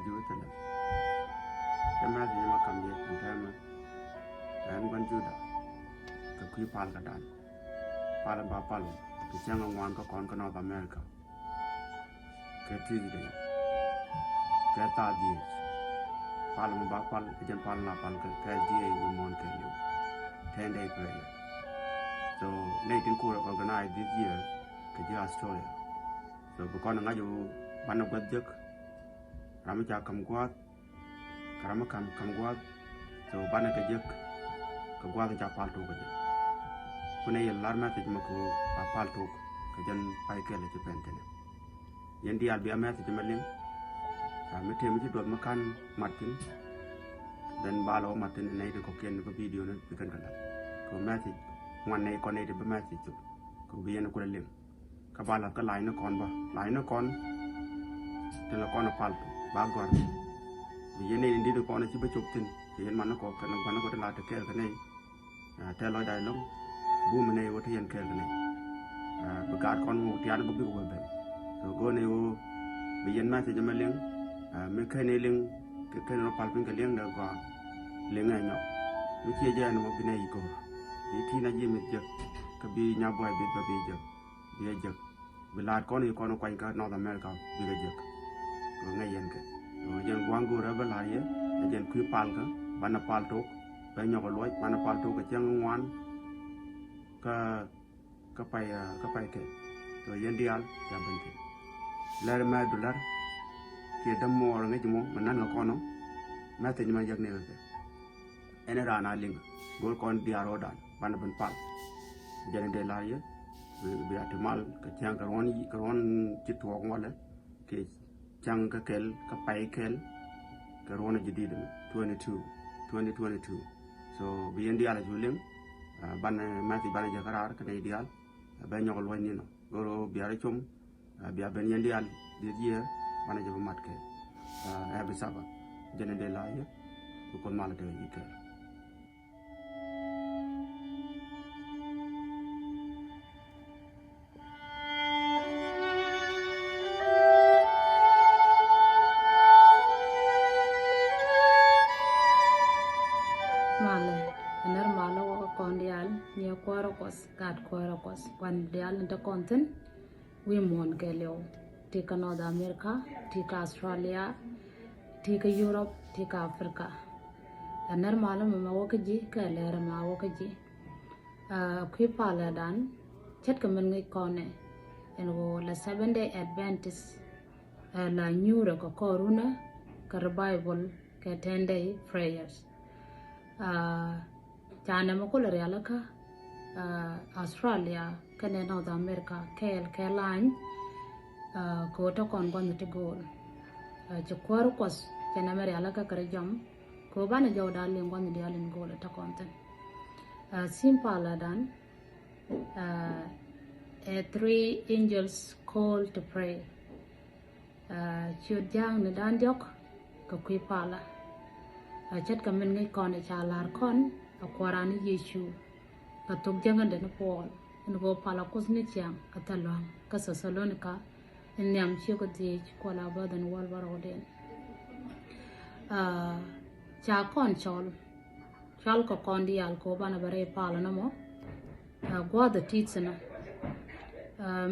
ju tala kama ji ma kam ye tama an ban juda ka kui pal ka dan pal ba pal ki changa ngwan ka kon ka North America ke Tuesday ke ta di pal ba pal jen pal na pal ka SDA we mon ke you 10-day prayer. So Nathan Kura organized this year to Australia. So because nga yo bana gwadjak rama cha kam gwat karama kam gwat so bana ka jek ka gwat cha pal to ka kuna yel larma te mako pal to ka jan pai kele ci pentene yendi al bi amati ci melin me temi ci dot makan martin dan balo martin nay ko ken ko video na bi kan kala ko mati ngwane ko ne de ba mati ci ko bi yen ko lim ka bala ka line kon ba line kon te la kon pal ba gor bi yene indi do kon ci ba ciop tin yen man ko kan ban ko la te kel ka ne te lo dai long bu mene wo te yen kel ka ne ba gar kon mu tian ko bi ko ben so go ne wo bi yen ma te jama ling me kene ling ke kene no pal pin ka ling da go ling ay no mi ci je no bi ne yi ko bi ti na ji mi je ka bi nya boy bi ba bi je bi je bi la kon yi kon ko ka North America bi ga je ko ngay yen ke yen wangu ra ba la ye yen ku pal ka bana pal to ba ñoko loy bana pal to ka jang ngwan ka pay ke to yen dial ya banti lar ma dollar ke dam mo nga ci mo man nga kono ma te ma jag ne ke ene rana ling gol kon diaro dan bana ban pal jene de la ye bi atimal ka jang ka ron ci to ngole ke jang ka kel ka pay kel ka ron jidid 2022 so bi yen dial juling ban mati ban jakarar ka ne dial ba ñokol wani no goro bi ara chum bi ben yen dial di year ban jabu mat ke bi saba jene de la ye ko mala de yike gat Quarakos when dial into content we mon keleo tika North America tika Australia tika Europe tika Africa anar malam ma wakaji ka lera ma wakaji kwi pala dan chat ka men ngi kone en wo la 7-day Adventist la nyura ko koruna ka Bible ka 10-day prayers chana ma ko la alaka Australia kene North America line ko to kon gon te gol je kwar kos kene mere ala ka kare jam ko bana jaw dal le gon di alin gol ta konten simple dan 3 angels call to pray chud jang ne dan jok ko kwi pala chat ka men ngai kon cha lar kon akwarani Yesu katuk jangan dan Paul ngo pala kos ni chiang katalong ka Thessalonica nyam chi ko di ko la ba dan wal baroden cha kon chol ko kon di al ko bana bare pala na mo gwa da titsana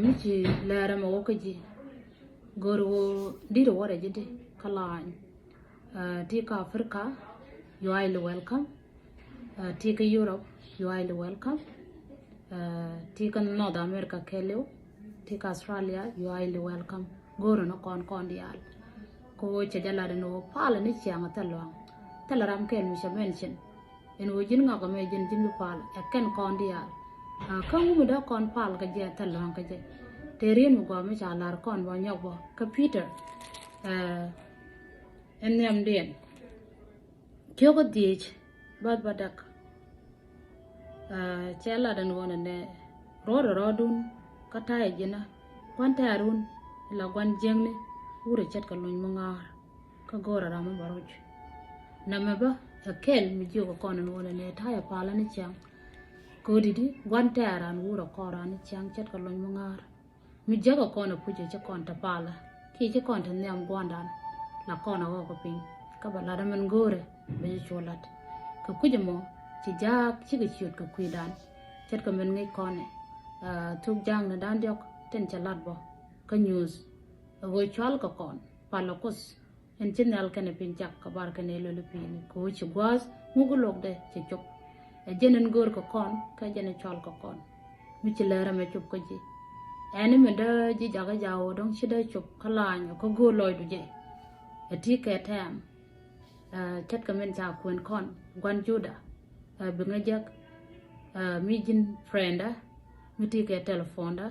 mi chi lera mo ko ji goro diro wore jide kalan tika Africa you are welcome tika Europe you are welcome tika North America keleo tika Australia you are welcome goro no kon dial ko che jala no pala ni chianga talaram ken mi mention en wojin nga ko me jin pal e ken kon dial kan mu da kon pal ka je talang ka je terin mu go me chalar kon bo nyobo ka Peter en nyam den kyogo dich bad badak chela dan wona ne rodun kata e jina kwanta arun la gwan jengne ure chat ka luñ mangar ka gora rama baroj namaba akel mi jogo kono wona ne taya pala ni chang ko didi gwanta aran ura kora ni chang chat ka luñ mangar mi jago kono puje che konta pala ki che konta nyam gwandan la kona wo ko pin ka ba la man gore be cholat ka kujamo ci jak ci ga ciut ka kuidan cet ka men ngai kone tuk jang na dan diok ten chalat bo ka news go chal ka kon palakos en chinal kane pin jak ka bar kane lo le pin ko ci gwas mugo lok de ci chok jenen gor ka kon ka jenen chal ka kon mi ci lera me chop ko ji eni me da ji jaga jawo dong ci da chop kala nyo ko go loy du je ati ke tam cet ka men ja kwen kon gwan juda bi nga jak mi jin frienda mi ti ke telephone da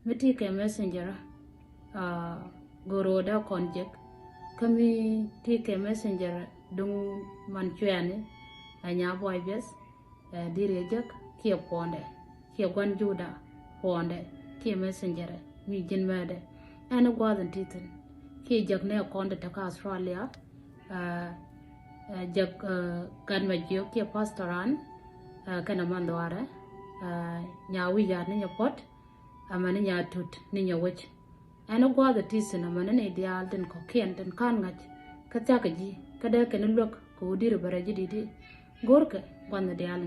mi ti ke messenger goro da kon jek kami ti ke messenger dung man chuane anya boy bes dire jak kia ponde kia gwan juda ponde kia messenger mi jin mede ana gwadan titin kia jak ne konde ta ka Australia jak kan ma jio kia pastoran kana mandware nya wi ya ni nya pot amani nya tut ni nya wech ana gwada tisina mana ne dial den ko ken den kan ngach ka ta ka ji ka da ken lok ko dir bara ji di gorka wanda dial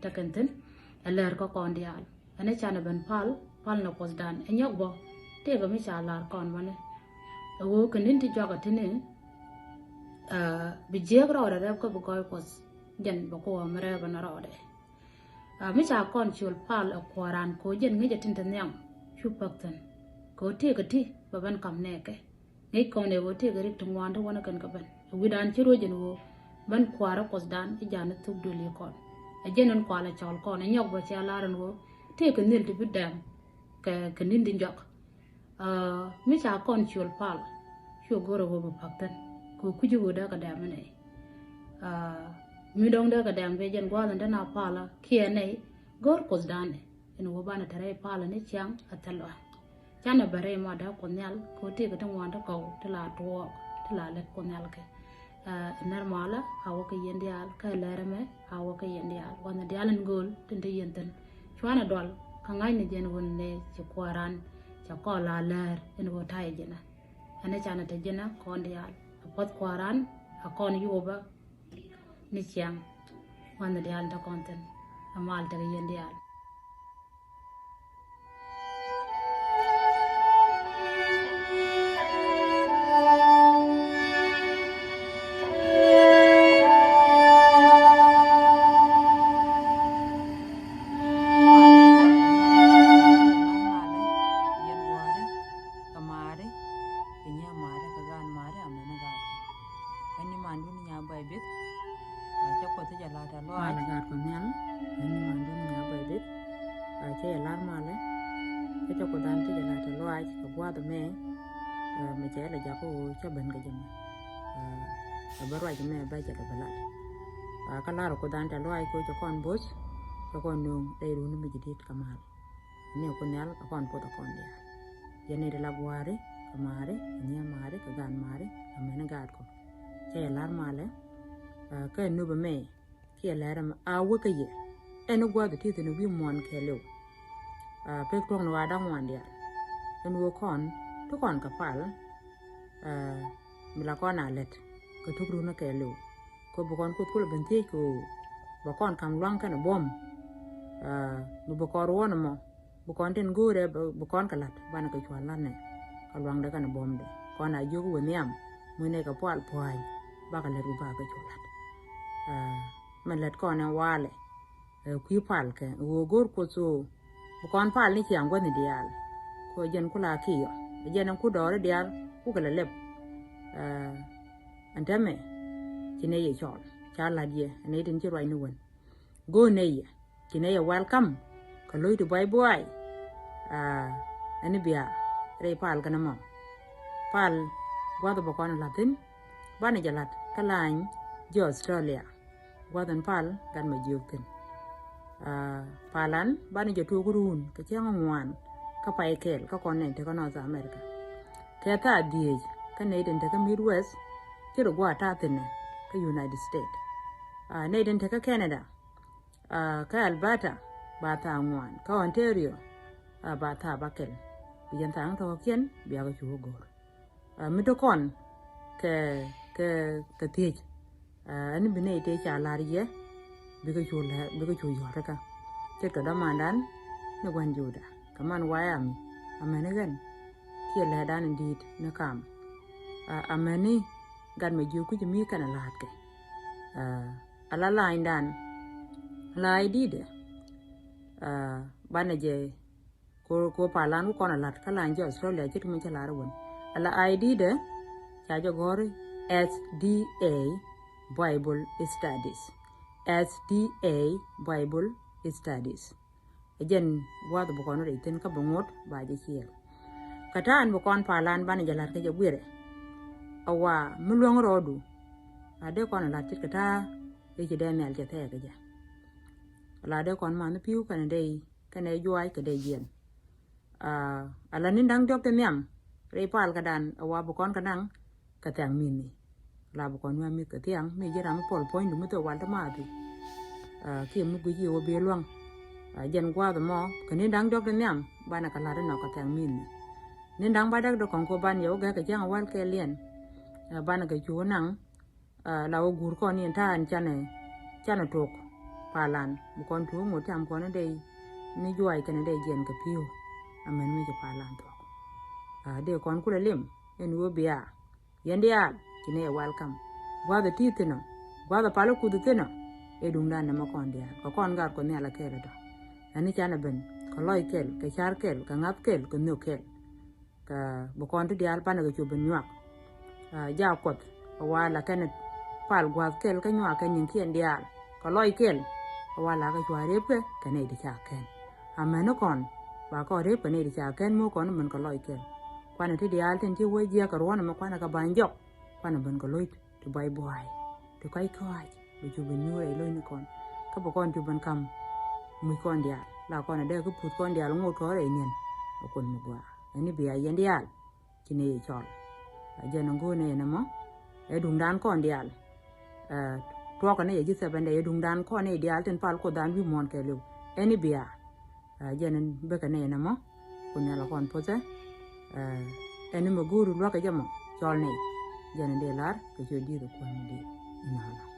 ta kanten alar ko kon dial ana chana ban pal na pos dan anyok bo te ga mi cha lar kon mane wo ken ti joga tene bi jegra ora rep ko ko pos jan bo ko mare ban rode mi cha kon chul pal akwaran ko jen ngi jatin tan yang chupaktan ko te ga ti baban kam ne ke ngai ko ne wo te ga rik tungwan to wana kan ka ban wi dan chiro jen wo ban kwara pos dan ti jana tuk duli kon a jenon kwala chol kon nyok bo cha laran wo te ga nil ti bidam ka nin din jok mi cha kon chul pal shu goro wo paktan ko kuju wo da ka da mane mi dong da ka dam be jen gwalan da na pala kia nei gor pos dan en wo bana tare pala ne chang atalo chana bare ma da konyal ko te ga tang wanda ko tala to tala le konyal ke normala hawo ke yendial ka lere me hawo ke yendial wana dialan gol tinde yenten chwana dol ka ngai ne jen won ne ci kwaran cha ko la ler en wo tay jena ane chana te jena ko ndial pot kwaran akon yoba ni chiang wana dial da konten amal te yendial barwa jame ba jala balat kala ko dan ta loy ko to kon bos to kon no dai ru no mi jidit kamal ne ko nyal ka kon po to kon dia yene de la buare kamare nya mare ka gan mare amena gad ko che lar male ka no ba me ke lar ma a wo ka ye eno gwa de ti no bi mon ke lo pe tong no ada mon dia en wo kon to kon ka pal mi la kon alet ko tukru na ke lo ko bokon ko kul bente ko bokon kam luang kana bom no bokor wona mo bokon ten gore bokon kalat bana ko chwalan ne ka luang de kana bom de kona jogu weniam mune ka pal poai ba ka le ru ba ko chwalat man let kona wale ku pal ke wo gor ko so bokon pal ni chiang gwani dial ko jen kula kiyo jen ku dore dial ku kala lep antame kine ye chol chala die ne tin ci roy ni won go ne ye kine ye welcome ko loy to boy boy ani biya re pal kana mo pal gwado bokon latin bana jalat kalañ jo Australia gwadon pal gan ma jokten palan bana jo to gurun ka ci ngwan ka pay kel ka konen te ko North America ke ta die ka ne den te ka Midwest kiro gwa ta tene ka United States ne den te ka Canada ka Alberta ba ta ngwan ka Ontario ba ta bakel biyan ta to ken biya ga chu gor mi to kon ke tiech ani bine te cha lariye biga chu yore ka te ka da mandan ne gwan juda kaman wayami amene gan tie le dan ndit ne kam ameni gan me ju ku mi kana lat ke ala lain dan lai dide bana je ko palan ko na lat kala nje Australia je tumen chala rawon ala ID de cha jo gori SDA Bible Studies SDA Bible Studies ejen wad bu kono re ten ka bongot ba je kiel katan bu kon palan bana je lat ke je gwire awa mulong rodu ade kon lat ti kata e je den el je te ke ja ala de kon man piu kan dei kan e juai ke de yen ala nin dang jok te nyam re pal kadan awa bu kon kanang ka tang min ni la bu kon wa mi ka tiang mi je ram pol point du to wal ta ma ti ki mu gu ji o be luang jen kwa de mo kan nin dang jok te nyam bana ka la de no ka tang min ni nin dang ba dak do kon ko ban yo ga ka jang wal ke lien bana ka chu nang la o gur ko ni ta an chane tok palan bu kon tu mo tam ko na dei ni juai kan dei jen ka piu amen mi je palan to de kon kula lim en wo bia yendia kine welcome wa the titino wa the palo ku titino e dum dan ma kon dia ko kon gar ko ne ala kere do ani chana ben ko loy kel ka char kel ka ngap kel ko no kel ka bu kon ti dial pan ga chu ben nyak ja kot wa la kan pal gwa kel ka nyak ka nyin kien dia ko loy kel wa la ga chware pe ka ne di cha ken ameno kon ba ko re pe ne di cha ken mo kon men ko loy kel kwana ti dial ten ti wo je ka ron ma kwana ka banjok kwana ben ko loy to bai boy to kai kai bu ju ben nu re loy ni kon ka bo kon ju ben kam mi kon dia la kon de ko put kon dia ngo ko re nyen kon mo gwa ani bi ya yen dia kini chol je no go ne na mo e dum dan kon dia to ko ne ji se ben de dum dan ko ne dia ten pal ko dan bi mon ke lu ani bi ya je nen be ka ne na mo kun ya la kon poze ene mo guru lo ka jamo chol ne je ne de lar ko jo di ko ne di ina